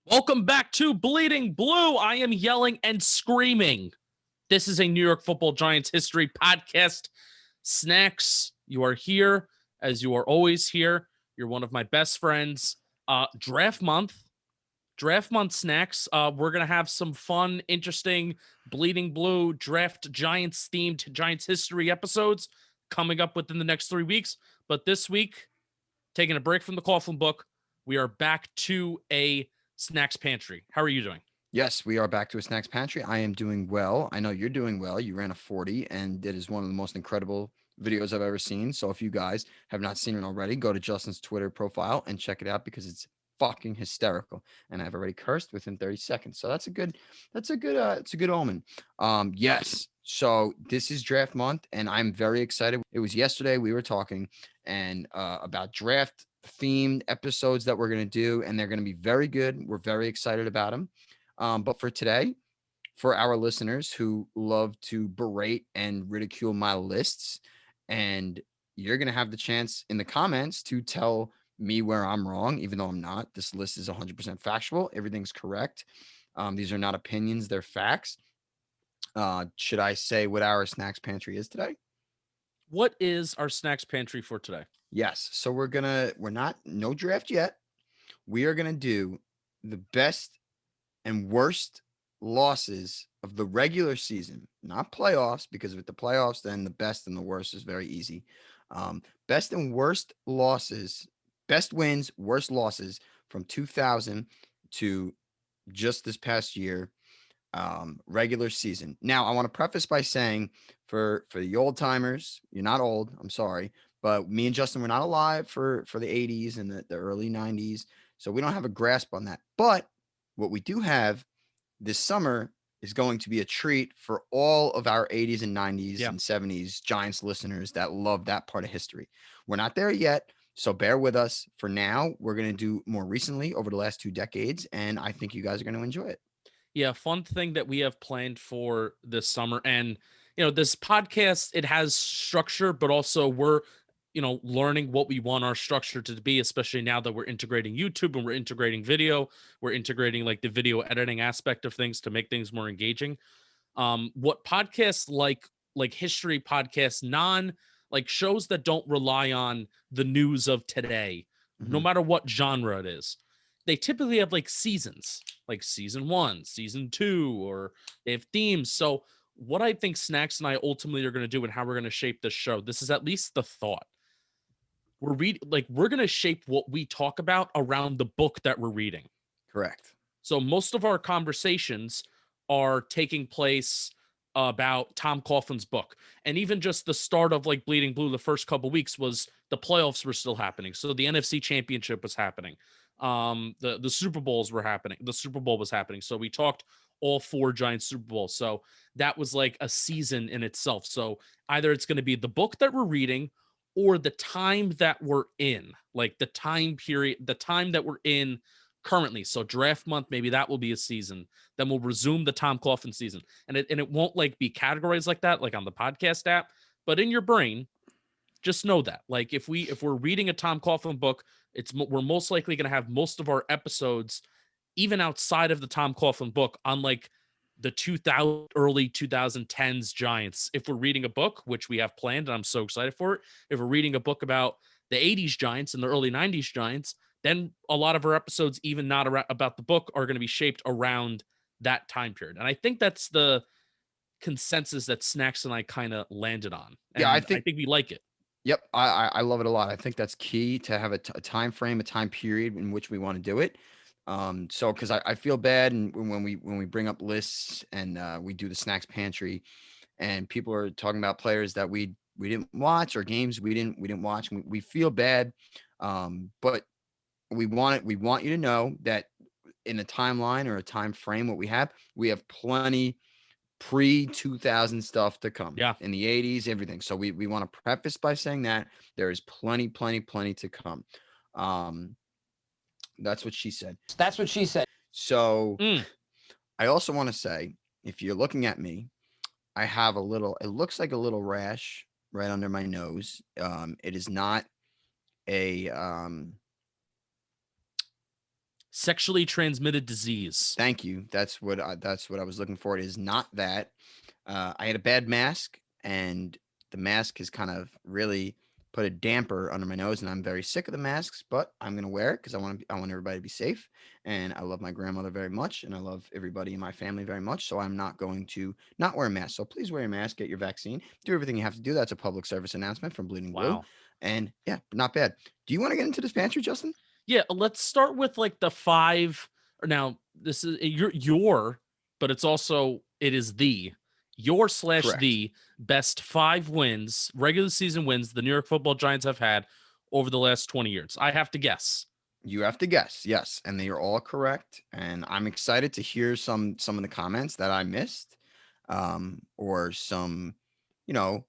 Welcome back to Bleeding Blue. I am yelling and screaming. This is a New York Football Giants history podcast. Snacks, you are here as you are always here. You're one of my best friends. Draft month, Snacks. We're going to have some fun, interesting Bleeding Blue draft Giants themed Giants history episodes coming up within the next 3 weeks. But this week, taking a break from the Coughlin book, we are back to a Snacks Pantry. How are you doing? Yes, we are back to a snacks pantry. I am doing well. I know you're doing well. You ran a 40, and it is one of the most incredible videos I've ever seen. So if you guys have not seen it already, go to Justin's Twitter profile and check it out because it's fucking hysterical. And I've already cursed within 30 seconds. So it's a good omen. Yes. So this is draft month, and I'm very excited. It was yesterday we were talking and about draft themed episodes that we're going to do, and they're going to be very good. We're very excited about them. But for today, for our listeners who love to berate and ridicule my lists, and you're going to have the chance in the comments to tell me where I'm wrong, even though I'm not. This list is 100% factual. Everything's correct. These are not opinions, they're facts. Should I say what our snacks pantry is today? What is our Snacks Pantry for today? Yes. So we're not, no draft yet. We are going to do the best and worst losses of the regular season, not playoffs, because with the playoffs, then the best and the worst is very easy. Best and worst losses, best wins, worst losses from 2000 to just this past year, regular season. Now, I want to preface by saying for the old timers, you're not old, I'm sorry, but me and Justin were not alive for the 80s and the early 90s. So we don't have a grasp on that. But what we do have this summer is going to be a treat for all of our 80s and 90s and 70s Giants listeners that love that part of history. We're not there yet, so bear with us. For now, we're going to do more recently over the last 2 decades, and I think you guys are going to enjoy it. Yeah, fun thing that we have planned for this summer. And, this podcast, it has structure, but also we're, learning what we want our structure to be, especially now that we're integrating YouTube and we're integrating video. We're integrating like the video editing aspect of things to make things more engaging. What podcasts like history podcasts, like shows that don't rely on the news of today, no matter what genre it is, they typically have like seasons, like season 1, season 2, or they have themes. So what I think Snacks and I ultimately are going to do and how we're going to shape this show, this is at least the thought. We're going to shape what we talk about around the book that we're reading. Correct. So most of our conversations are taking place about Tom Coughlin's book. And even just the start of like Bleeding Blue, the first couple weeks was the playoffs were still happening. So the NFC championship was happening. The Super Bowls were happening. The Super Bowl was happening. So we talked all 4 giant Super Bowls. So that was like a season in itself. So either it's going to be the book that we're reading or the time that we're in, like the time period, the time that we're in currently. So draft month, maybe that will be a season. Then we'll resume the Tom Coughlin season. And it won't like be categorized like that, like on the podcast app, but in your brain, just know that. Like if we're reading a Tom Coughlin book, we're most likely going to have most of our episodes, even outside of the Tom Coughlin book, on like the early 2010s Giants. If we're reading a book, which we have planned, and I'm so excited for it. If we're reading a book about the 80s Giants and the early 90s Giants, then a lot of our episodes, even not about the book, are going to be shaped around that time period. And I think that's the consensus that Snacks and I kind of landed on. Yeah, I And I think. think we like it. Yep, I love it a lot. I think that's key to have a time frame, a time period in which we want to do it. So because I feel bad and when we bring up lists and we do the snacks pantry, and people are talking about players that we didn't watch or games we didn't watch. And we feel bad, but we want you to know that in a timeline or a time frame, what we have plenty pre 2000 stuff to come Yeah. in the 80s, everything. So we want to preface by saying that there is plenty to come. Um, that's what she said. That's what she said. So Mm. I also want to say, if you're looking at me, I have it looks like a little rash right under my nose. It is not a Sexually transmitted disease. Thank you. That's what I was looking for. It is not that. I had a bad mask, and the mask has kind of really put a damper under my nose, and I'm very sick of the masks. But I'm gonna wear it because I want everybody to be safe, and I love my grandmother very much, and I love everybody in my family very much. So I'm not going to not wear a mask. So please wear your mask, get your vaccine, do everything you have to do. That's a public service announcement from Bleeding Blue, Wow. and yeah, not bad. Do you want to get into this pantry, Justin? Yeah, let's start with like the five. Or now this is your, but it's also it is the your slash Correct. the best 5 wins, regular season wins the New York Football Giants have had over the last 20 years. I have to guess. You have to guess, yes, and they are all correct. And I'm excited to hear some of the comments that I missed, or some, you know,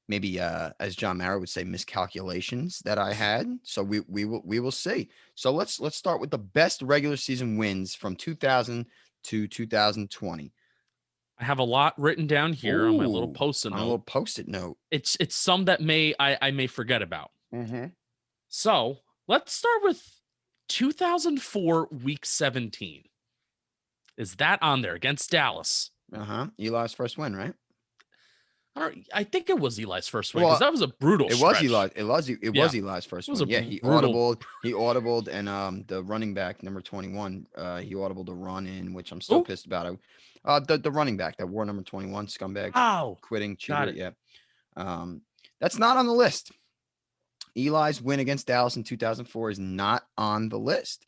maybe as John Mara would say, miscalculations that I had. So we will see. So let's start with the best regular season wins from 2000 to 2020. I have a lot written down here on my little Ooh, post-it on a little note. post-it note. It's some that I may forget about. Mm-hmm. So let's start with 2004 Week 17. Is that on there against Dallas? Uh-huh. Eli's first win, right? I think it was Eli's first win because Well, that was a brutal. It was stretch. Eli. It was Eli's first It was one. a Yeah, he brutal- audibled. He audibled, and the running back number 21, he audibled a run in, which I'm still Who? pissed about. The running back that wore number 21, scumbag, Wow. quitting, Got cheater. it. Yeah. That's not on the list. Eli's win against Dallas in 2004 is not on the list,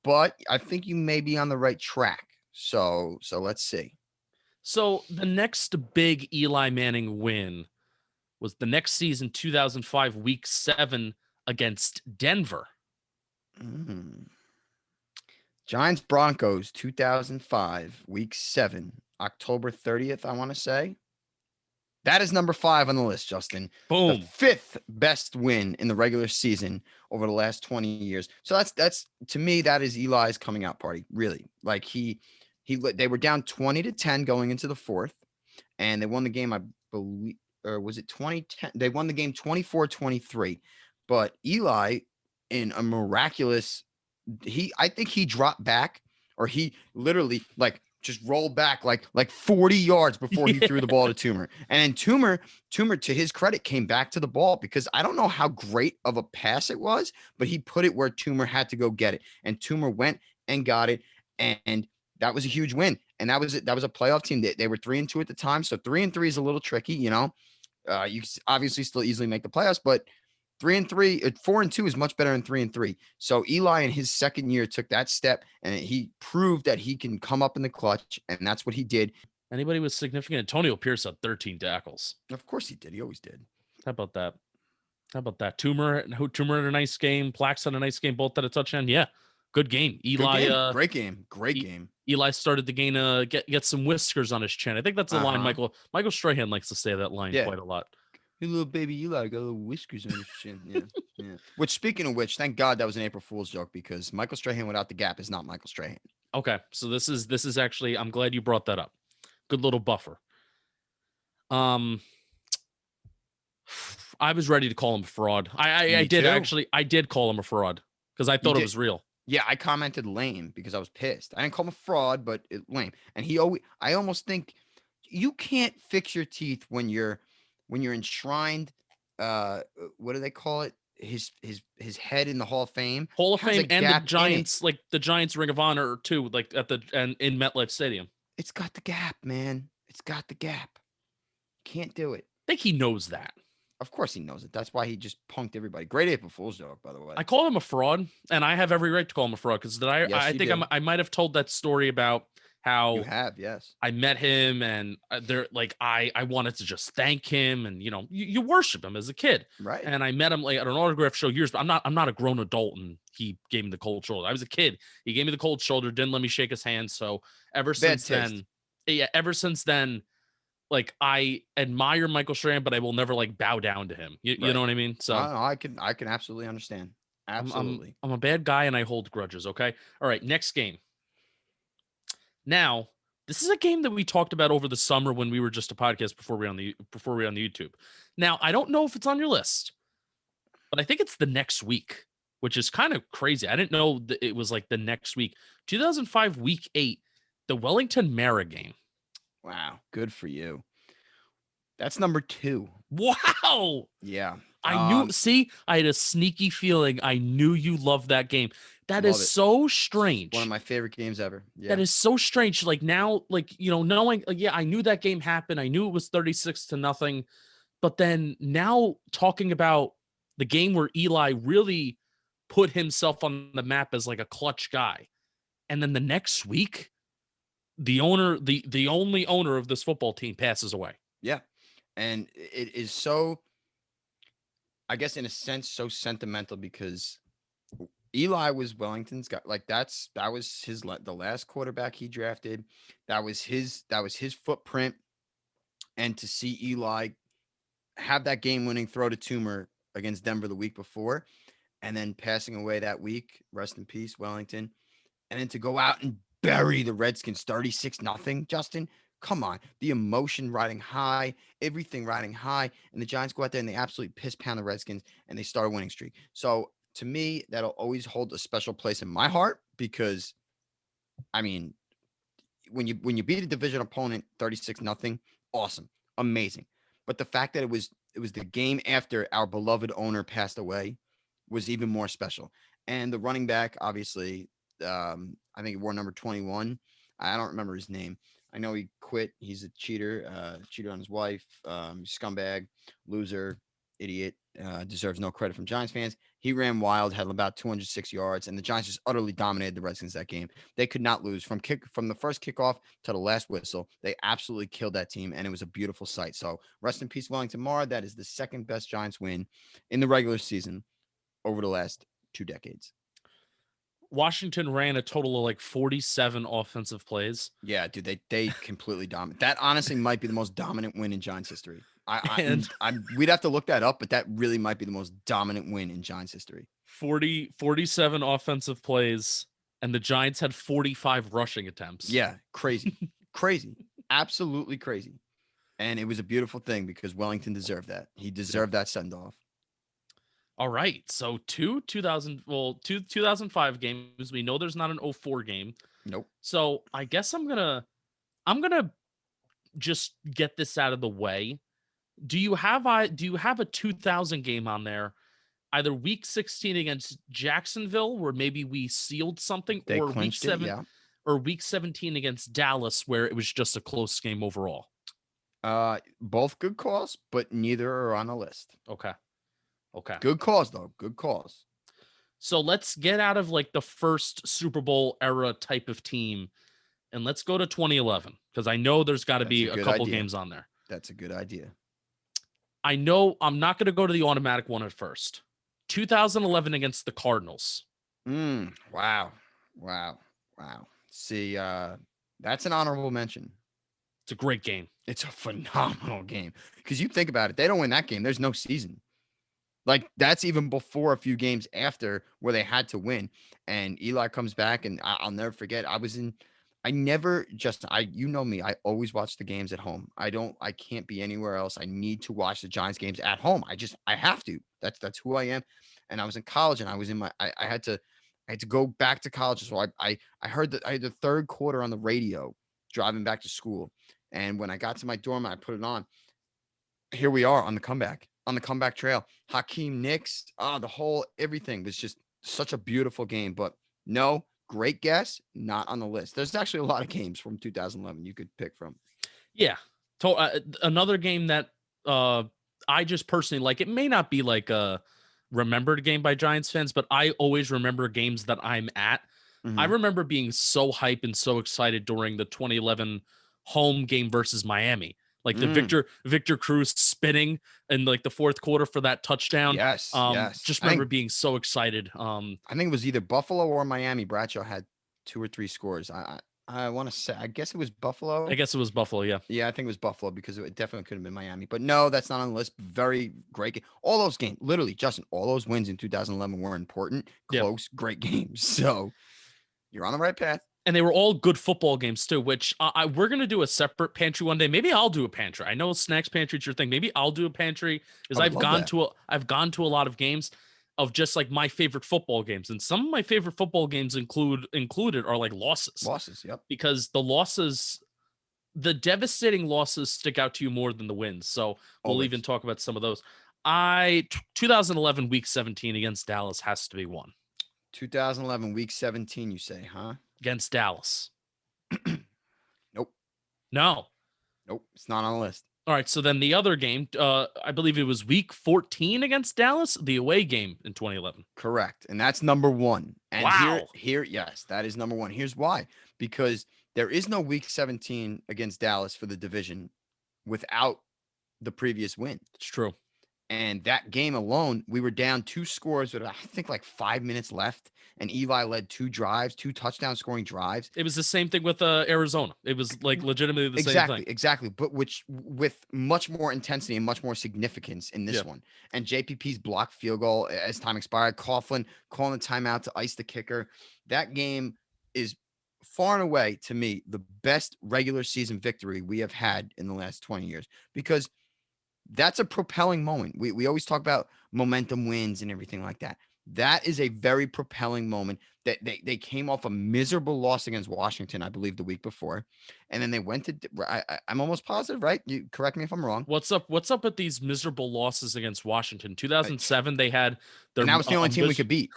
but I think you may be on the right track. So let's see. So the next big Eli Manning win was the next season, 2005, Week 7 against Denver. Mm. Giants Broncos 2005, week 7, October 30th, I want to say. That is number 5 on the list, Justin. Boom. The 5th best win in the regular season over the last 20 years. So that's to me, that is Eli's coming out party, really. Like they were down 20-10 going into the 4th, and they won the game, I believe, or was it 2010? They won the game 24-23. But Eli, in a miraculous, I think he dropped back, or he literally like just rolled back like 40 yards before he threw the ball to Toomer. And then Toomer, to his credit, came back to the ball, because I don't know how great of a pass it was, but he put it where Toomer had to go get it. And Toomer went and got it. And that was a huge win. And that was it. That was a playoff team. They were 3-2 at the time. So 3-3 is a little tricky, you know. You obviously still easily make the playoffs, but 3-3, 4-2 is much better than 3-3. So Eli in his second year took that step, and he proved that he can come up in the clutch, and that's what he did. Anybody was significant? Antonio Pierce had 13 tackles. Of course he did. He always did. How about that? Toomer had a nice game. Plax had a nice game. Both had a touchdown. Yeah, good game. Eli, Great game. Great game. Eli started to gain get some whiskers on his chin. I think that's a line Michael Strahan likes to say that line quite a lot. Hey, little baby Eli got little whiskers on his chin. Yeah. Which, speaking of which, thank God that was an April Fool's joke, because Michael Strahan without the gap is not Michael Strahan. Okay, so this is actually, I'm glad you brought that up. Good little buffer. I was ready to call him a fraud. I did call him a fraud because I thought it was real. Yeah, I commented lame because I was pissed. I didn't call him a fraud, but lame. And I almost think you can't fix your teeth when you're enshrined. What do they call it? His head in the Hall of Fame. Hall of Fame, and the Giants, like the Giants Ring of Honor too, like in MetLife Stadium. It's got the gap, man. It's got the gap. Can't do it. I think he knows that. Of course he knows it. That's why he just punked everybody. Great April Fool's joke, by the way. I call him a fraud, and I have every right to call him a fraud, because I think I might have told that story about how you have, yes. I met him, and I wanted to just thank him, and you worship him as a kid, right? And I met him like at an autograph show years, but I'm not a grown adult, and he gave me the cold shoulder. I was a kid. He gave me the cold shoulder, didn't let me shake his hand. So ever since then, like, I admire Michael Strahan, but I will never like bow down to him. You know what I mean? So I can absolutely understand. Absolutely. I'm a bad guy, and I hold grudges. Okay. All right. Next game. Now, this is a game that we talked about over the summer when we were just a podcast before we were on the YouTube. Now, I don't know if it's on your list, but I think it's the next week. which is kind of crazy. I didn't know that it was like the next week. 2005 week 8, the Wellington Mara game. Wow, good for you. That's number 2. Wow. Yeah. I knew, see, I had a sneaky feeling. I knew you loved that game. That is Love it. so strange. One of my favorite games ever. Yeah. That is so strange. Like now, like, knowing, like, yeah, I knew that game happened. I knew it was 36-0. But then now talking about the game where Eli really put himself on the map as like a clutch guy. And then the next week, the owner, the only owner of this football team passes away. Yeah. And it is so, I guess in a sense, so sentimental because Eli was Wellington's guy. Like that was the last quarterback he drafted. That was his footprint. And to see Eli have that game-winning throw to Toomer against Denver the week before, and then passing away that week, rest in peace, Wellington, and then to go out and bury the Redskins 36-0, Justin. Come on. The emotion riding high, everything riding high, and the Giants go out there and they absolutely piss pound the Redskins and they start a winning streak. So to me, that'll always hold a special place in my heart because, I mean, when you beat a division opponent 36-0, awesome, amazing. But the fact that it was the game after our beloved owner passed away was even more special. And the running back, obviously, I think he wore number 21. I don't remember his name. I know he quit. He's a cheater, cheated on his wife, scumbag, loser, idiot, deserves no credit from Giants fans. He ran wild, had about 206 yards, and the Giants just utterly dominated the Redskins that game. They could not lose from the first kickoff to the last whistle. They absolutely killed that team, and it was a beautiful sight. So rest in peace, Wellington Mara. That is the second best Giants win in the regular season over the last 2 decades. Washington ran a total of like 47 offensive plays. Yeah, dude, they completely dominate. That honestly might be the most dominant win in Giants history. We'd have to look that up, but that really might be the most dominant win in Giants history. 47 offensive plays, and the Giants had 45 rushing attempts. Yeah, crazy, crazy, absolutely crazy. And it was a beautiful thing because Wellington deserved that. He deserved that send off. All right, so two 2005 games. We know there's not an 04 game. Nope. So I guess I'm gonna just get this out of the way. Do you have a 2000 game on there? Either week 16 against Jacksonville, where maybe we sealed something, They or week clinched 7, yeah. or week 17 against Dallas, where it was just a close game overall. Both good calls, but neither are on the list. Okay. Good calls, though. Good calls. So let's get out of like the first Super Bowl era type of team, and let's go to 2011 because I know there's got to be a couple games on there. That's a good idea. I know I'm not going to go to the automatic one at first. 2011 against the Cardinals. Wow. See, that's an honorable mention. It's a great game. It's a phenomenal game because you think about it, they don't win that game, there's no season. Like that's even before a few games after where they had to win. And Eli comes back, and I'll never forget. You know me, I always watch the games at home. I can't be anywhere else. I need to watch the Giants games at home. I have to. That's who I am. And I was in college, and I was in I had to go back to college. So I heard that I had the third quarter on the radio driving back to school. And when I got to my dorm, I put it on. Here we are on the comeback trail. Hakeem Nicks, everything was just such a beautiful game. But no, great guess, not on the list. There's actually a lot of games from 2011 you could pick from. Yeah. Another game that I just personally like. It may not be like a remembered game by Giants fans, but I always remember games that I'm at. Mm-hmm. I remember being so hyped and so excited during the 2011 home game versus Miami. Like the Victor Cruz spinning in like the fourth quarter for that touchdown. Yes. Just remember being so excited. I think it was either Buffalo or Miami. Bradshaw had 2 or 3 scores. I want to say, I guess it was Buffalo. I guess it was Buffalo. Yeah. Yeah, I think it was Buffalo because it definitely could have been Miami. But no, that's not on the list. Very great game. All those games, literally, Justin, all those wins in 2011 were important, close, great games. So you're on the right path. And they were all good football games too, which we're going to do a separate pantry one day. Maybe I'll do a pantry. I know Snacks Pantry is your thing. Maybe I'll do a pantry because I've gone to a lot of games. of just like my favorite football games. And some of my favorite football games included are like losses. Losses. Yep. Because the devastating losses stick out to you more than the wins. So we'll Always. even talk about some of those. 2011 week 17 against Dallas has to be one. 2011 week 17, you say, huh? Against Dallas. Nope. No. Nope. It's not on the list. All right. So then the other game, I believe it was week 14 against Dallas, the away game in 2011. Correct. And that's number one. And Wow. here, yes, that is number one. Here's why. Because there is no week 17 against Dallas for the division without the previous win. It's true. And that game alone, we were down 2 scores with, I think, like 5 minutes left. And Eli led 2 drives, 2 touchdown scoring drives. It was the same thing with Arizona. It was like legitimately the same thing. Exactly. But with much more intensity and much more significance in this one. And JPP's blocked field goal as time expired, Coughlin calling the timeout to ice the kicker. That game is far and away, to me, the best regular season victory we have had in the last 20 years, because that's a propelling moment. We always talk about momentum wins and everything like that. That is a very propelling moment. That they came off a miserable loss against Washington, I believe, the week before, and then they went to. I'm almost positive, right? You correct me if I'm wrong. What's up with these miserable losses against Washington? 2007, they had their. And that was the only team we could beat.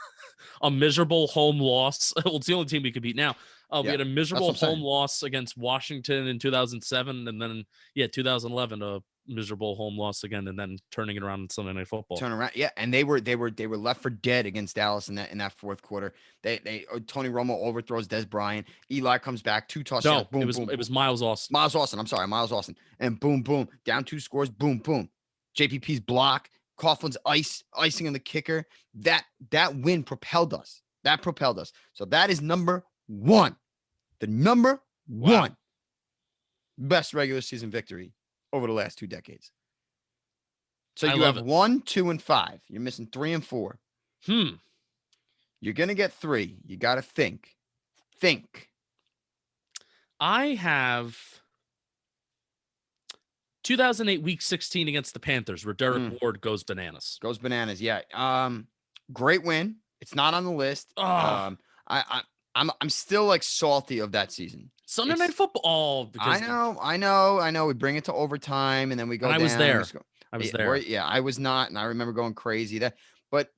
A miserable home loss. Well, it's the only team we could beat now. We had a miserable home loss against Washington in 2007, and then 2011 a miserable home loss again, and then turning it around in Sunday Night Football. Turn around, and they were left for dead against Dallas in that fourth quarter. They Tony Romo overthrows Des Bryant. Eli comes back, 2 touchdowns. No, it was Miles Austin. Miles Austin. I'm sorry, Miles Austin. And boom, down 2 scores. Boom. JPP's block. Coughlin's icing on the kicker. That win propelled us. So that is number one. The number one best regular season victory over the last 2 decades. So you have 1, 2, and 5. You're missing 3 and 4. You're gonna get 3. You got to think. I have 2008 week 16 against the Panthers, where Derek Ward goes bananas. Yeah. Great win. It's not on the list. I'm still like salty of that season. Sunday Night Football. I know. We bring it to overtime, and then we go. I was there. I was there. I was not, and I remember going crazy. But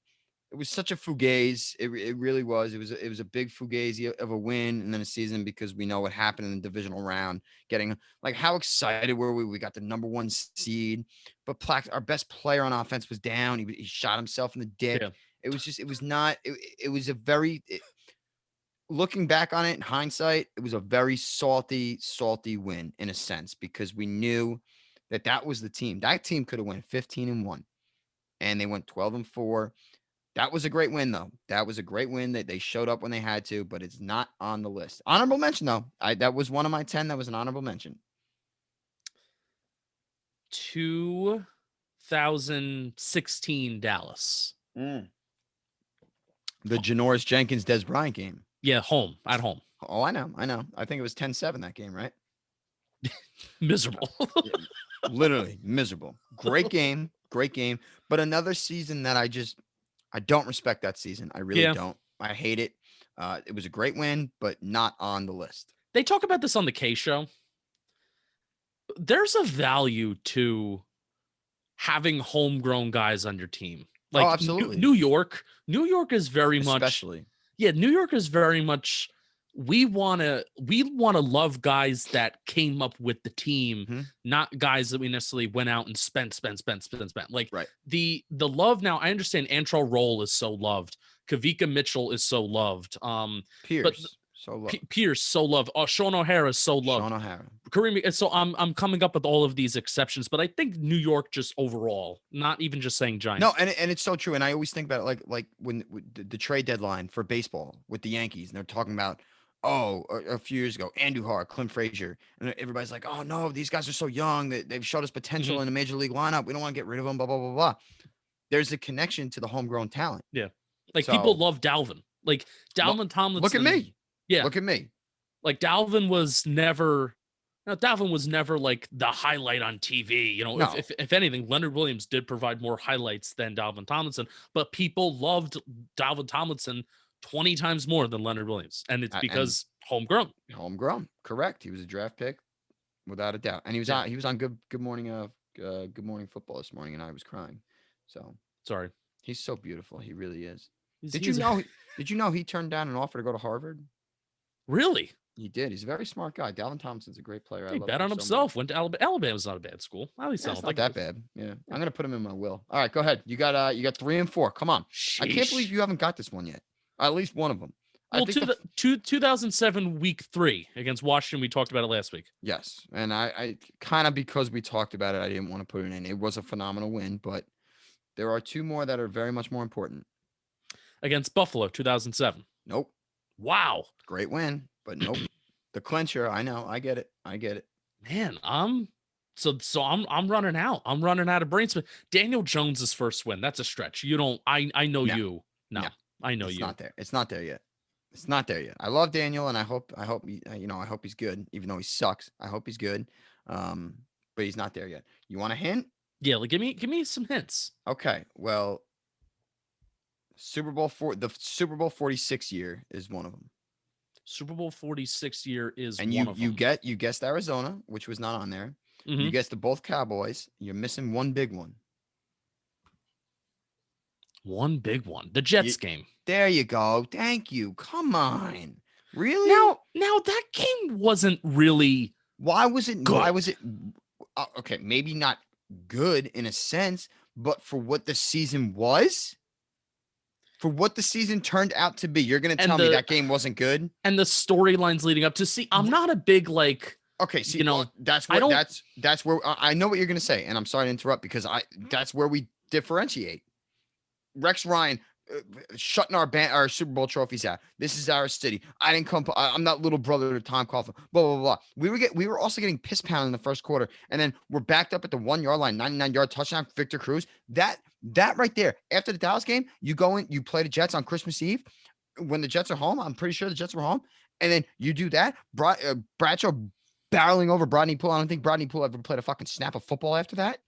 it was such a fugazi. It really was. It was a big fugazi of a win, and then a season, because we know what happened in the divisional round. Getting like, how excited were we? We got the number 1 seed, but our best player on offense was down. He shot himself in the dick. Yeah. It was a very. Looking back on it in hindsight, it was a very salty win in a sense, because we knew that was the team. That team could have went 15-1, and they went 12-4. That was a great win, though. That was a great win. That they showed up when they had to, but it's not on the list. Honorable mention, though. That was one of my 10. That was an honorable mention. 2016 Dallas. The Janoris Jenkins Des Bryant game. Yeah, at home. Oh, I know. I think it was 10-7 that game, right? Miserable. Literally miserable. Great game. But another season that I don't respect that season. I really don't. I hate it. It was a great win, but not on the list. They talk about this on the K Show. There's a value to having homegrown guys on your team. Like, absolutely. New York is very much. Especially. Yeah, New York is very much. We want to love guys that came up with the team, not guys that we necessarily went out and spent. Like, right. The love now. I understand Antrel Roll is so loved. Kavika Mitchell is so loved. Pierce so loved. Pierce so loved. Sean O'Hara is so loved. Sean O'Hara. Kareem. So I'm coming up with all of these exceptions, but I think New York just overall, not even just saying Giants. No, and it's so true. And I always think about it like when the trade deadline for baseball with the Yankees, and they're talking about. A few years ago, Andujar, Clint Frazier, and everybody's like, "Oh no, these guys are so young. They've showed us potential in the major league lineup. We don't want to get rid of them." Blah blah blah blah. There's a connection to the homegrown talent. Yeah, like people love Dalvin. Like Dalvin Tomlinson. Look at me. Yeah, look at me. Like Dalvin was never Now, Dalvin was never like the highlight on TV. You know, No. if anything, Leonard Williams did provide more highlights than Dalvin Tomlinson, but people loved Dalvin Tomlinson 20 times more than Leonard Williams. And it's And because homegrown. homegrown, correct. He was a draft pick without a doubt. And he was Yeah. on Good Morning Football this morning, and I was crying. So Sorry. he's so beautiful. He really is. He's- Did he's- you know he turned down an offer to go to Harvard? Really? He did. He's a very smart guy. Dalvin Thompson's a great player. I He love bet him on so much. himself. Went to Alabama. Alabama's not a bad school. At least Yeah, I it's don't not think that bad. Yeah. I'm gonna put him in my will. All right, go ahead. You got 3 and 4. Come on. I can't believe Sheesh. you haven't got this one yet. At least one of them. I Well, think 2007 week 3 against Washington. We talked about it last week. yes. And I kind of, because we talked about it, I didn't want to put it in. It was a phenomenal win, but there are 2 more that are very much more important. Against Buffalo, 2007. Nope. Wow. Great win, but nope. The clincher. I know. I get it. Man, I'm running out. I'm running out of brain space. Daniel Jones's first win. That's a stretch. You don't. I know No. you. No, No. I know It's you. not there. It's not there yet. It's not there yet. I love Daniel, and I hope I hope he's good, even though he sucks. I hope he's good. But he's not there yet. You want a hint? Yeah, like give me some hints. Okay. Well, the Super Bowl 46 year is one of them. Super Bowl 46 year is And one of them. you guessed Arizona, which was not on there. You Mhm. guessed the both Cowboys. You're missing one big one. One big one. The Jets game. There you go. Thank you. Come on. Really? Now that game wasn't really Why was it? Good. Why was it? Okay, maybe not good in a sense, but for what the season was, for what the season turned out to be, you're gonna And tell me the- that game wasn't good? and the storylines leading up to see. I'm not a big like Okay, see, You know, well, that's I what don't- that's where I know what you're gonna say, and I'm sorry to interrupt because that's where we differentiate. Rex Ryan shutting our Super Bowl trophies out. This is our city. I didn't come. I'm not little brother to Tom Coughlin. Blah blah blah. We were also getting piss pounded in the first quarter, and then we're backed up at the 1 yard line, 99-yard touchdown, Victor Cruz. That right there. After the Dallas game, you go in, you play the Jets on Christmas Eve. When the Jets are home, I'm pretty sure the Jets were home, and then you do that. Bradshaw barreling over Brodney Poole. I don't think Brodney Poole ever played a fucking snap of football after that.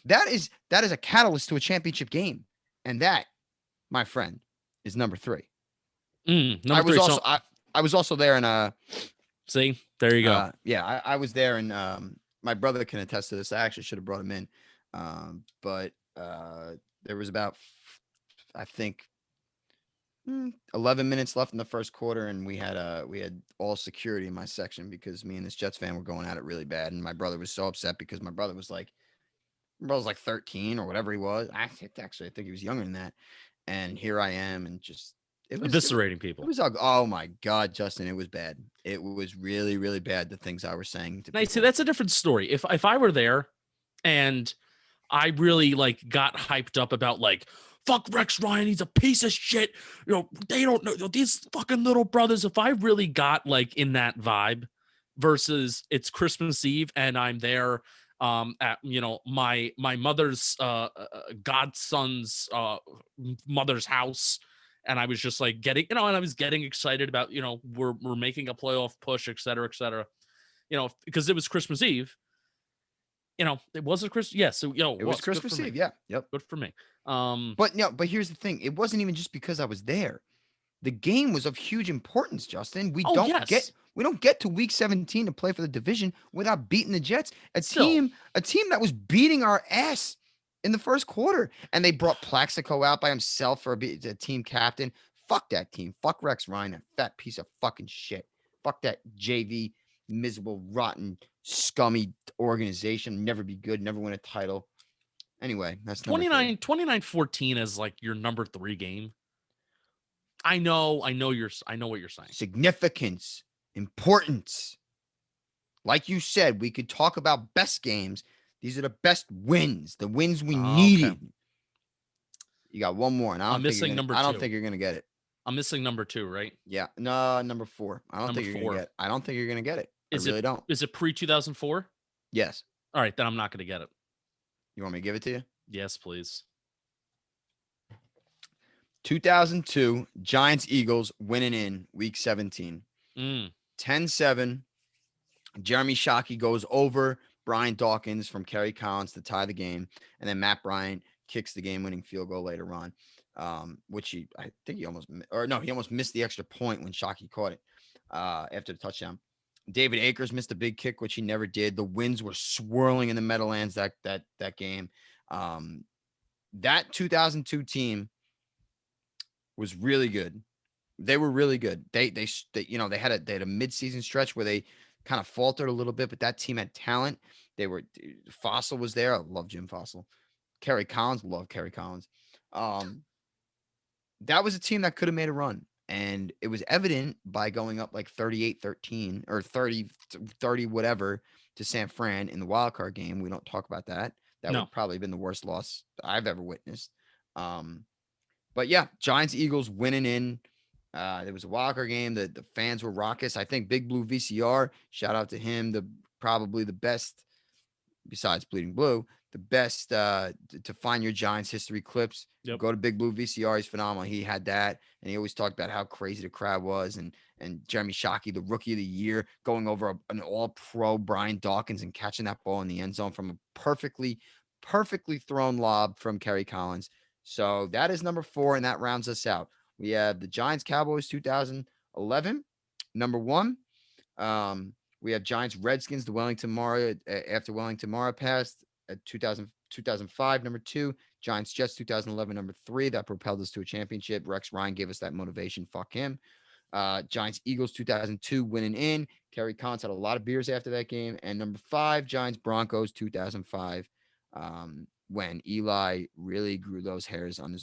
That is a catalyst to a championship game. And that, my friend, is number 3. number I was 3. also So, I was also there in see, there you go. yeah, I was there, and my brother can attest to this. I actually should have brought him in. But there was about I think 11 minutes left in the first quarter, and we had all security in my section because me and this Jets fan were going at it really bad, and my brother was so upset because my brother was like 13 or whatever he was. I think he was younger than that. And here I am, and just Eviscerating people. It was oh my God, Justin, it was bad. It was really, really bad. The things I was saying to Now, see, people. that's a different story. If I were there and I really like got hyped up about like fuck Rex Ryan, he's a piece of shit. You know, they don't know these fucking little brothers. If I really got like in that vibe versus it's Christmas Eve and I'm there at my mother's godson's mother's house, and I was just like getting and I was getting excited about we're making a playoff push, et cetera, because it was Christmas Eve. It wasn't Christmas. Yes, so It was Christmas Eve. Yeah. Yep. Good for me. But here's the thing. It wasn't even just because I was there. The game was of huge importance, Justin. We don't get to week 17 to play for the division without beating the Jets, a team that was beating our ass in the first quarter. And they brought Plaxico out by himself for a team captain. Fuck that team. Fuck Rex Ryan, a fat piece of fucking shit. Fuck that JV, miserable, rotten, scummy organization. Never be good, never win a title. Anyway, that's 29-14 as like your number 3 game. I know what you're saying. Significance, importance. Like you said, we could talk about best games. These are the best wins, the wins we needed. Okay. You got one more, and I'm missing number 2. I don't think you're gonna get it. I'm missing number 2, right? Yeah, no, number 4. I don't think you're gonna get. I don't think you're gonna get it. I really don't. Is it pre-2004? Yes. All right, then I'm not gonna get it. You want me to give it to you? Yes, please. 2002 Giants Eagles winning in week 17. 10-7. Jeremy Shockey goes over Brian Dawkins from Kerry Collins to tie the game, and then Matt Bryant kicks the game-winning field goal later on, which I think he almost missed the extra point when Shockey caught it after the touchdown. David Akers missed a big kick, which he never did. The winds were swirling in the Meadowlands that game. That 2002 team was really good. They were really good. They had a midseason stretch where they kind of faltered a little bit, but that team had talent. Fossil was there. I love Jim Fossil. Kerry Collins, love Kerry Collins. That was a team that could have made a run. And it was evident by going up like 38-13 or 30 whatever to San Fran in the wild card game. We don't talk about that. That would probably have been the worst loss I've ever witnessed. But yeah, Giants Eagles winning in. There was a wild card game. The fans were raucous. I think Big Blue VCR, shout out to him, probably the best besides Bleeding Blue, the best to find your Giants history clips. Yep. Go to Big Blue VCR. He's phenomenal. He had that, and he always talked about how crazy the crowd was. And Jeremy Shockey, the rookie of the year, going over an all-pro Brian Dawkins and catching that ball in the end zone from a perfectly thrown lob from Kerry Collins. So that is number 4, and that rounds us out. We have the Giants Cowboys 2011, number 1. We have Giants Redskins, the Wellington Mara after Wellington Mara passed at 2005, number 2. Giants Jets 2011, number 3. That propelled us to a championship. Rex Ryan gave us that motivation. Fuck him. Giants Eagles 2002 winning in. Kerry Collins had a lot of beers after that game. And number 5, Giants Broncos 2005. When Eli really grew those hairs on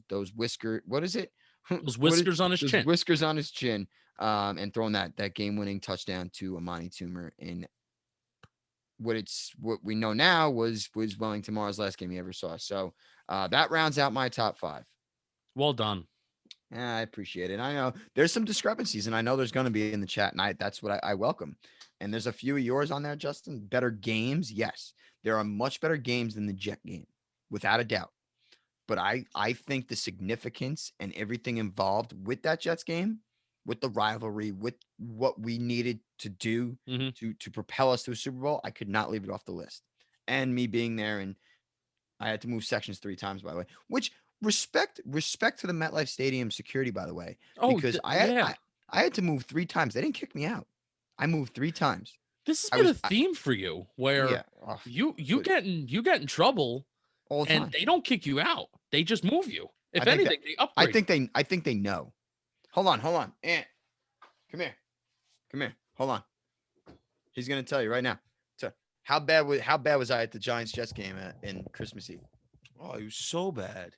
those whisker. What is it? Those whiskers on his chin. Whiskers on his chin. And throwing that game-winning touchdown to Amani Toomer in what we know now was Wellington Mara's last game he ever saw. So that rounds out my top 5. Well done. Yeah, I appreciate it. I know there's some discrepancies, and I know there's going to be in the chat, and that's what I welcome. And there's a few of yours on there, Justin. Better games, yes. There are much better games than the Jet game, without a doubt. But I think the significance and everything involved with that Jets game, with the rivalry, with what we needed to do to propel us to a Super Bowl, I could not leave it off the list. And me being there, and I had to move sections 3 times, by the way, which respect to the MetLife Stadium security, by the way, because I had to move 3 times. They didn't kick me out. I moved 3 times. This has been a theme for you where you get in trouble all the time, and they don't kick you out. They just move you. If anything, they upgrade. I think they know. Hold on. Ant, come here. Hold on. He's gonna tell you right now. So how bad was I at the Giants Jets game in Christmas Eve? Oh, it was so bad.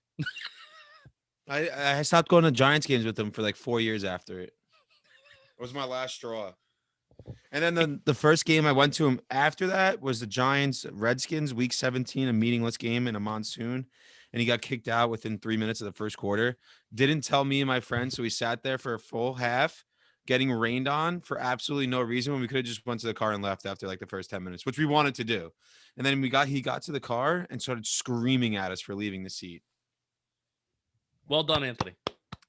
I stopped going to Giants games with them for like 4 years after it. It was my last straw. And then the first game I went to him after that was the Giants Redskins week 17, a meaningless game in a monsoon. And he got kicked out within 3 minutes of the first quarter. Didn't tell me and my friends. So we sat there for a full half getting rained on for absolutely no reason when we could have just went to the car and left after like the first 10 minutes, which we wanted to do. And then he got to the car and started screaming at us for leaving the seat. Well done, Anthony.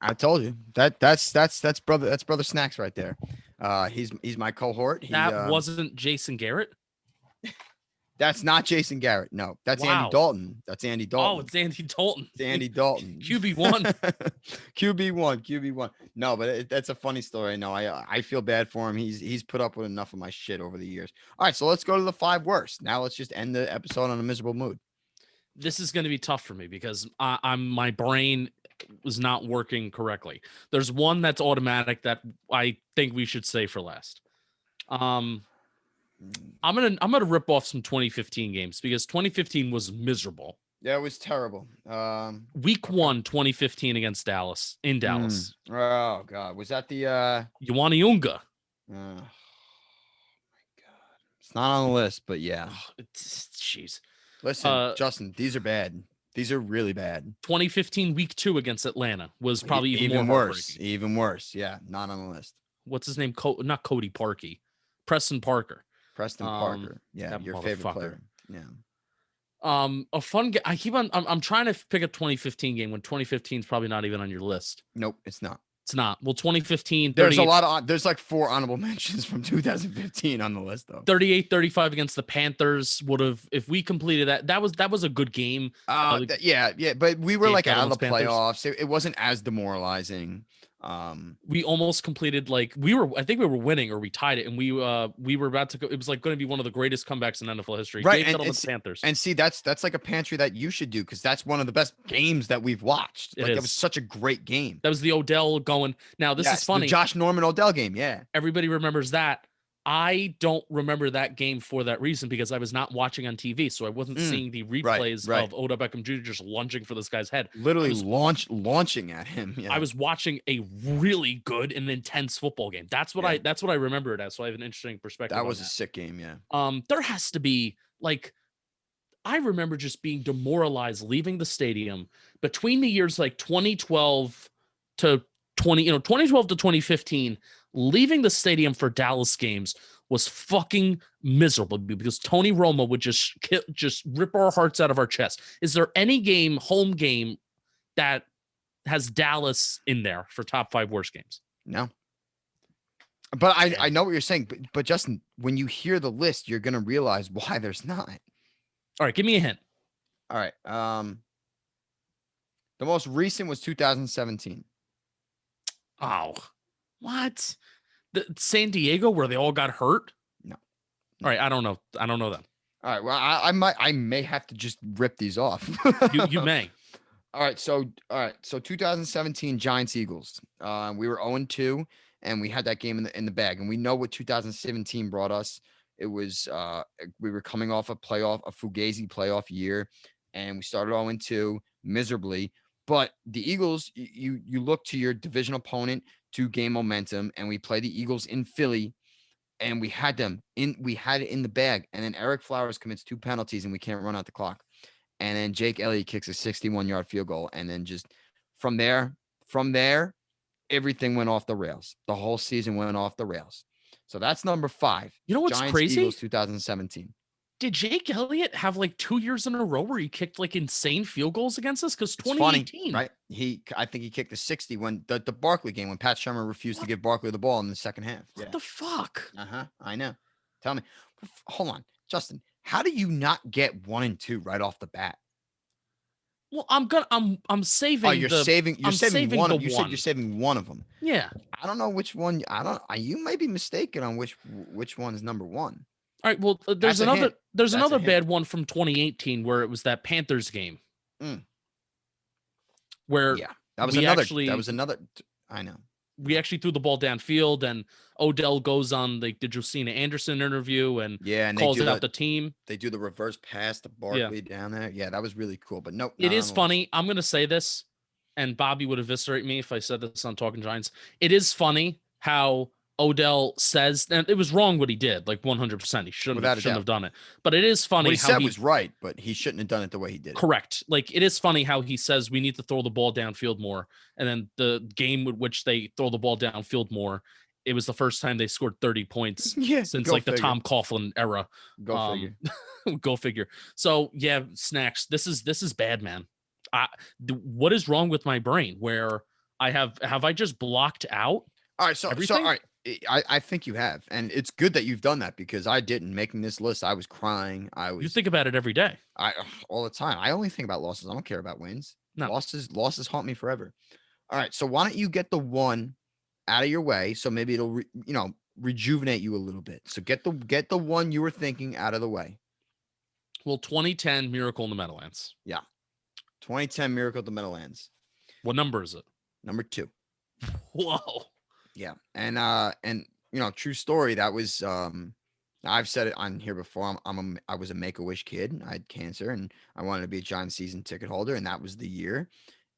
I told you that's brother Snacks right there. He's my cohort. That wasn't Jason Garrett. That's not Jason Garrett. No, that's Andy Dalton. That's Andy Dalton. Oh, it's Andy Dalton. It's Andy Dalton. QB1. QB1. No, but that's a funny story. No, I feel bad for him. He's put up with enough of my shit over the years. All right, so let's go to the 5 worst. Now let's just end the episode on a miserable mood. This is going to be tough for me because my brain was not working correctly. There's one that's automatic that I think we should say for last. I'm gonna rip off some 2015 games because 2015 was miserable. Yeah, it was terrible. Week 1, 2015 against Dallas in Dallas. Oh God, was that the Ioane Oh my God, it's not on the list, but yeah. Jeez. Listen, Justin, these are bad. These are really bad. 2015 week 2 against Atlanta was probably even worse. Even worse. Yeah, not on the list. What's his name? Not Cody Parkey. Preston Parker. Parker. Yeah, your favorite player. Yeah. A fun game. I'm trying to pick a 2015 game when 2015 is probably not even on your list. Nope, it's not. It's not. Well, 2015, There's a 38 lot of there's like 4 honorable mentions from 2015 on the list though. 38-35 against the Panthers would have, if we completed that, that was a good game. Yeah, but we were Game like out of the 7 Panthers. playoffs. It wasn't as demoralizing. We almost completed, like, I think we were winning or we tied it, and we were about to go. It was like going to be one of the greatest comebacks in NFL history. Right, Game and against the Panthers. And see, that's like a pantry that you should do because that's one of the best games that we've watched. It Like, that was is. such a great game. That was the Odell going. Now this Yes, is the funny. Josh Norman Odell game. Yeah. Everybody remembers that. I don't remember that game for that reason because I was not watching on TV, so I wasn't seeing the replays right. of Odell Beckham Jr. just lunging for this guy's head. Literally launching at him. Yeah. I was watching a really good and intense football game. That's what I remember it as. So I have an interesting perspective. That on was a sick game. Yeah. There has to be, like, I remember just being demoralized leaving the stadium between the years like 2012 to 2012 to 2015. Leaving the stadium for Dallas games was fucking miserable because Tony Romo would just rip our hearts out of our chest. Is there any home game that has Dallas in there for top 5 worst games? No. But I know what you're saying, but Justin, when you hear the list, you're gonna realize why there's not. All right, give me a hint. All right. The most recent was 2017. Oh, what? San Diego, where they all got hurt? No. All right, I don't know. I don't know them. All right. Well, I may have to just rip these off. You may. All right. So 2017 Giants Eagles. We were 0-2, and we had that game in the bag. And we know what 2017 brought us. It was we were coming off a Fugazi playoff year, and we started 0-2 miserably. But the Eagles, you look to your division opponent to gain momentum, and we play the Eagles in Philly, and we had it in the bag. And then Eric Flowers commits 2 penalties, and we can't run out the clock. And then Jake Elliott kicks a 61-yard field goal, and then just from there, everything went off the rails. The whole season went off the rails. So that's number 5. You know what's Giants, crazy? Eagles, 2017. Did Jake Elliott have like 2 years in a row where he kicked like insane field goals against us? Because It's funny, 2018, right? I think he kicked a 60 when the Barkley game when Pat Shermer refused to give Barkley the ball in the second half. What the fuck? I know. Tell me. Hold on, Justin. How do you not get 1 and 2 right off the bat? Well, I'm saving. Oh, you're saving one. You said one. you're saving one of them. Yeah. I don't know which one. You may be mistaken on which one is number 1. All right. Well, there's That's a hint. there's That's another a hint. bad one from 2018 where it was that Panthers game. Where Yeah, that was we another. actually- That was another. I know. we actually threw the ball downfield, and Odell goes on the Josina Anderson interview and Yeah, and calls they do out the team. they do the reverse pass to Barkley down there. Yeah, that was really cool. But nope. It not is on the list. funny. I'm going to say this, and Bobby would eviscerate me if I said this on Talking Giants. It is funny how Odell says, and it was wrong what he did, like 100%. He shouldn't Without a have doubt. done it. But it is funny What he how said was right, but he shouldn't have done it the way he did. correct. Like, it is funny how he says we need to throw the ball downfield more. And then the game with which they throw the ball downfield more, it was the first time they scored 30 points Yeah, since go like the figure. Tom Coughlin era. Go figure. Go figure. So yeah, Snacks. This is bad, man. What is wrong with my brain? Where have I just blocked out? All right, so everything? all right. I think you have, and it's good that you've done that because I didn't. Making this list, I was crying. You think about it every day. All the time. I only think about losses. I don't care about wins. No. Losses haunt me forever. All right, so why don't you get the one out of your way? So maybe it'll rejuvenate you a little bit. So get the one you were thinking out of the way. Well, 2010 Miracle in the Meadowlands. 2010 Miracle at the Meadowlands, What number is it? number 2. Whoa. Yeah, and true story. That was I've said it on here before. I was a Make-A-Wish kid. I had cancer, and I wanted to be a Giants season ticket holder, and that was the year.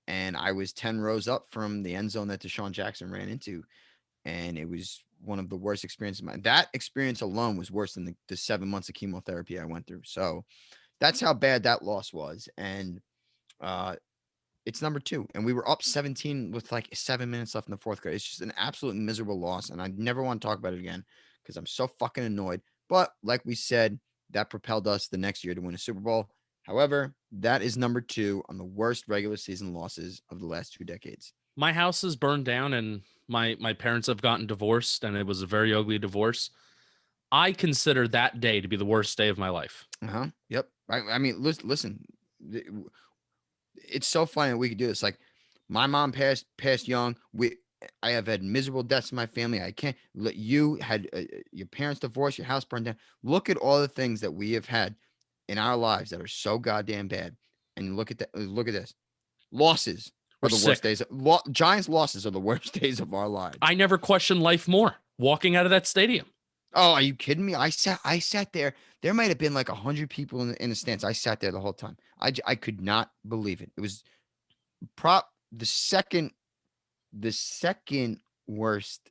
And I was 10 rows up from the end zone that Deshaun Jackson ran into, and it was one of the worst experiences. That experience alone was worse than the 7 months of chemotherapy I went through. So that's how bad that loss was, and it's number 2, and we were up 17 with like 7 minutes left in the fourth quarter. It's just an absolute miserable loss, and I never want to talk about it again because I'm so fucking annoyed. But like we said, that propelled us the next year to win a Super Bowl. However, that is number 2 on the worst regular season losses of the last 2 decades. My house is burned down and my parents have gotten divorced and it was a very ugly divorce. I consider that day to be the worst day of my life. Uh-huh. Yep. I mean, listen. It's so funny that we could do this. Like, my mom passed young. I have had miserable deaths in my family. I can't let you had your parents divorced, your house burned down. Look at all the things that we have had in our lives that are so goddamn bad. And look at that. Look at this. Losses We're are the sick. worst days. Giants losses are the worst days of our lives. I never questioned life more walking out of that stadium. Oh, are you kidding me? I sat there. There might have been like 100 people in the stands. I sat there the whole time. I could not believe it. It was the second worst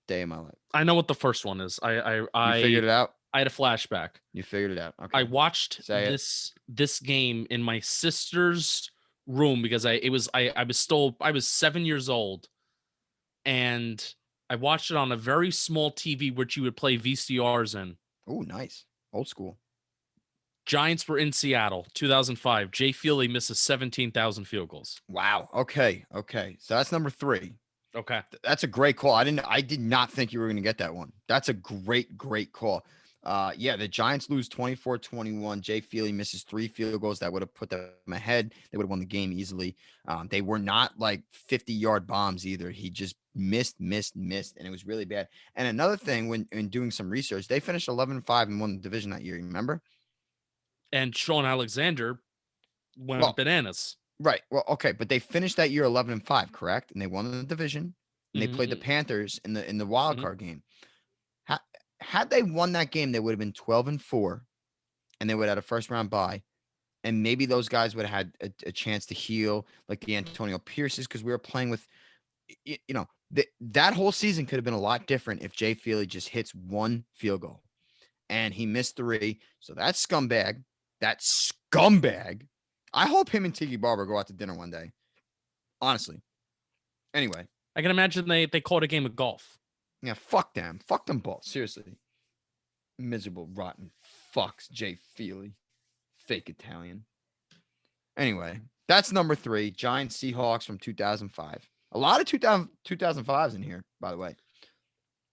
day of my life. I know what the first one is. You figured it out. I had a flashback. You figured it out. Okay. I watched Say it. this game in my sister's room because I was 7 years old, and I watched it on a very small TV which you would play VCRs in. Oh, nice. Old school. Giants were in Seattle, 2005. Jay Feely misses 17,000 field goals. Wow. Okay. So that's number 3. Okay. That's a great call. I did not think you were going to get that one. That's a great call. Yeah, the Giants lose 24-21. Jay Feely misses 3 field goals that would have put them ahead. They would have won the game easily. They were not like 50-yard bombs either. He just missed, and it was really bad. And another thing, when doing some research, they finished 11-5 and won the division that year. You remember? And Sean Alexander went bananas. Right. Well, okay, but they finished that year 11-5, correct? And they won the division. And they played the Panthers in the wild card game. Had they won that game, they would have been 12-4, and they would have had a first round bye. And maybe those guys would have had a chance to heal, like the Antonio Pierces, because we were playing with, that whole season could have been a lot different if Jay Feely just hits 1 field goal, and he missed 3. So that scumbag, I hope him and Tiki Barber go out to dinner one day. Honestly. Anyway. I can imagine they called a game of golf. Yeah, fuck them. Fuck them both. Seriously. Miserable, rotten fucks, Jay Feely. Fake Italian. Anyway, that's number 3. Giants Seahawks from 2005. A lot of 2005s in here, by the way.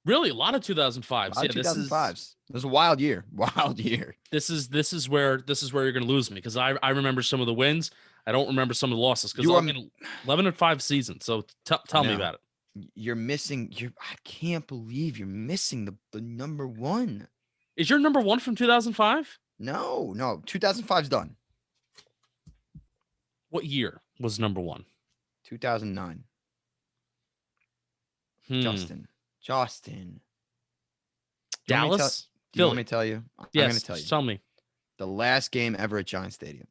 Really, a lot of 2005s. Yeah, 2005s. It was a wild year. Wild year. This is where you're going to lose me, because I remember some of the wins. I don't remember some of the losses, because I'm in 11-5 season. So tell me about it. You're missing. I can't believe you're missing the number 1. Is your number 1 from 2005? No. 2005's done. What year was number 1? 2009. Justin. Dallas? Do you want me to tell you? Yes, I'm going to tell you. Tell me. The last game ever at Giants Stadium.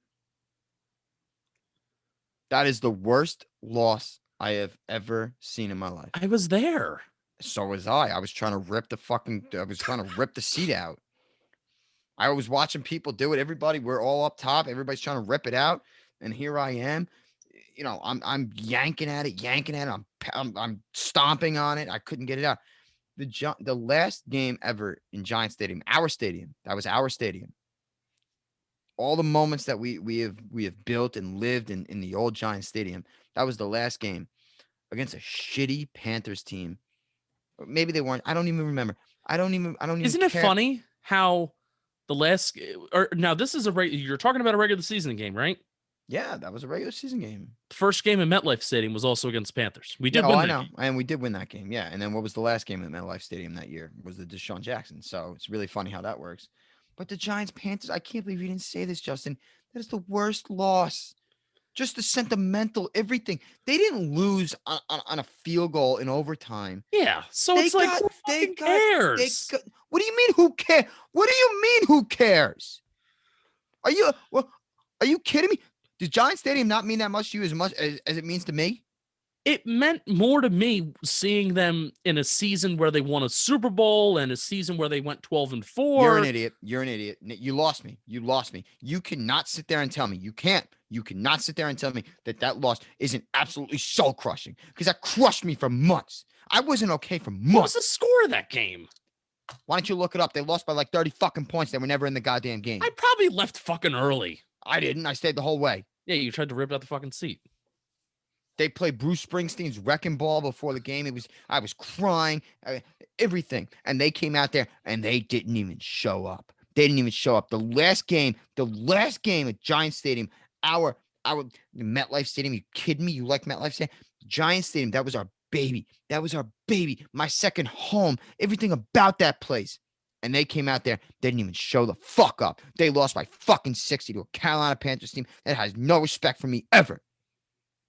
That is the worst loss I have ever seen in my life. I was there. So was I. I was trying to rip the seat out. I was watching people do it. Everybody, we're all up top. Everybody's trying to rip it out. And here I am. I'm yanking at it. I'm stomping on it. I couldn't get it out. The last game ever in Giant Stadium, our stadium. That was our stadium. All the moments that we have built and lived in the old Giant Stadium. That was the last game against a shitty Panthers team. Maybe they weren't. I don't even remember. I don't even. Isn't it funny how the last, or now this is you're talking about a regular season game, right? Yeah, that was a regular season game. The first game in MetLife Stadium was also against Panthers. We did win that game. And we did win that game. Yeah, and then what was the last game at MetLife Stadium that year? Was the Deshaun Jackson. So it's really funny how that works. But the Giants Panthers, I can't believe you didn't say this, Justin. That is the worst loss. Just the sentimental everything. They didn't lose on a field goal in overtime. Yeah, so it's like, who fucking cares? What do you mean? Who cares? What do you mean? Who cares? Are you kidding me? Does Giant Stadium not mean that much to you as much as it means to me? It meant more to me seeing them in a season where they won a Super Bowl and a season where they went 12-4. You're an idiot. You lost me. You cannot sit there and tell me. You cannot sit there and tell me that loss isn't absolutely soul crushing, because that crushed me for months. I wasn't okay for months. What was the score of that game? Why don't you look it up? They lost by like 30 fucking points. They were never in the goddamn game. I probably left fucking early. I didn't. I stayed the whole way. Yeah, you tried to rip out the fucking seat. They played Bruce Springsteen's Wrecking Ball before the game. I was crying, everything. And they came out there and they didn't even show up. They didn't even show up. The last game at Giants Stadium, our MetLife Stadium. You kidding me? You like MetLife Stadium? Giants Stadium. That was our baby. That was our baby. My second home. Everything about that place. And they came out there, they didn't even show the fuck up. They lost by fucking 60 to a Carolina Panthers team that has no respect for me ever.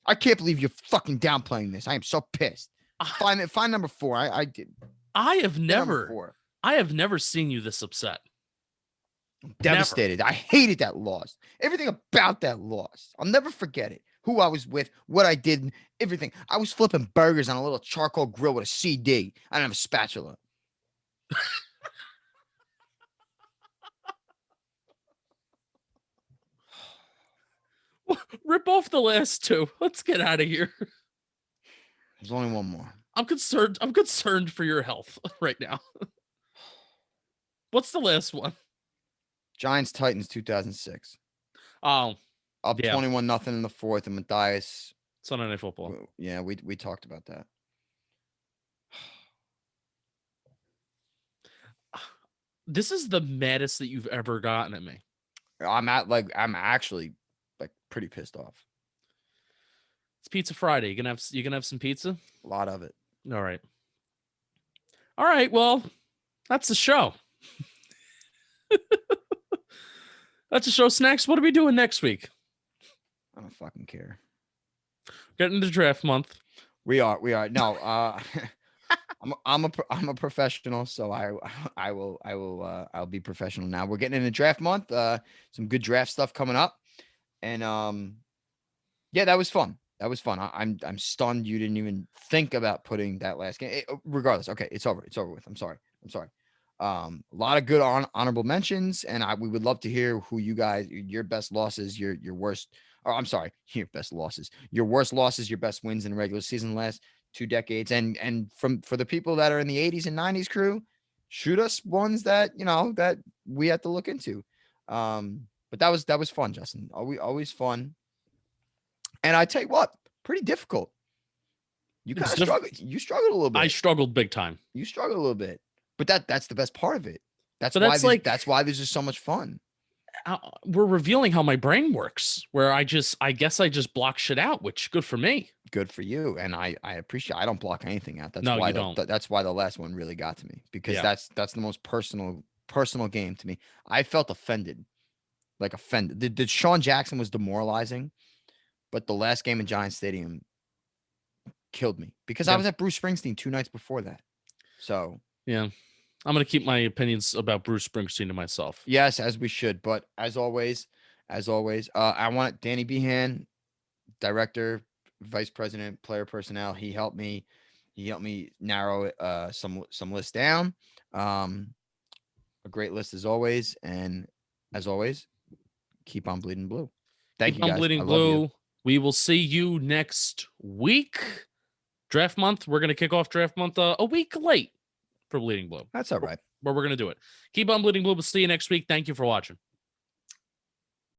I can't believe you're fucking downplaying this. I am so pissed. Find number 4. I did. I have Number never 4. I have never seen you this upset. Devastated. I hated that loss. Everything about that loss. I'll never forget it. Who I was with, what I did, everything. I was flipping burgers on a little charcoal grill with a CD. I didn't have a spatula. Rip off the last 2. Let's get out of here. There's only one more. I'm concerned for your health right now. What's the last one? Giants Titans 2006. Oh, Up yeah. 21-0 in the fourth, and Matthias. Sunday Night Football. Yeah, we talked about that. This is the maddest that you've ever gotten at me. I'm actually like pretty pissed off. It's Pizza Friday. You gonna have some pizza? A lot of it. All right. All right. Well, that's the show. That's the show. Snacks. What are we doing next week? I don't fucking care. Getting into draft month. We are. No, I'm a professional, so I'll be professional now. We're getting into draft month. Some good draft stuff coming up, and yeah, that was fun. I'm stunned you didn't even think about putting that last game. Regardless, okay, it's over. It's over with. I'm sorry. A lot of good honorable mentions, and we would love to hear who you guys, your best losses, your worst. Or I'm sorry, your best losses, your worst losses, your best wins in the regular season the last 2 decades, and for the people that are in the 80s and 90s crew, shoot us ones that that we have to look into. But that was fun, Justin. Always fun. And I tell you what, pretty difficult. You kind of struggled. You struggled a little bit. I struggled big time. You struggled a little bit, but that's the best part of it. That's why this is so much fun. We're revealing how my brain works, where I guess I just block shit out, which good for me. Good for you. And I appreciate, I don't block anything out. That's No, why you don't. That's why the last one really got to me, because Yeah. that's the most personal game to me. I felt offended. The Sean Jackson was demoralizing, but the last game in Giants Stadium killed me because I Yeah. was at Bruce Springsteen 2 nights before that. So Yeah. I'm going to keep my opinions about Bruce Springsteen to myself. yes, as we should. But as always, I want Danny Behan, director, vice president, player personnel. He helped me narrow some lists down. A great list as always. And as always, keep on bleeding blue. Thank you, guys. Keep on bleeding I love you. blue. We will see you next week. Draft month. We're going to kick off draft month a week late for bleeding blue. That's all right. But we're going to do it. Keep on bleeding blue. We'll see you next week. Thank you for watching.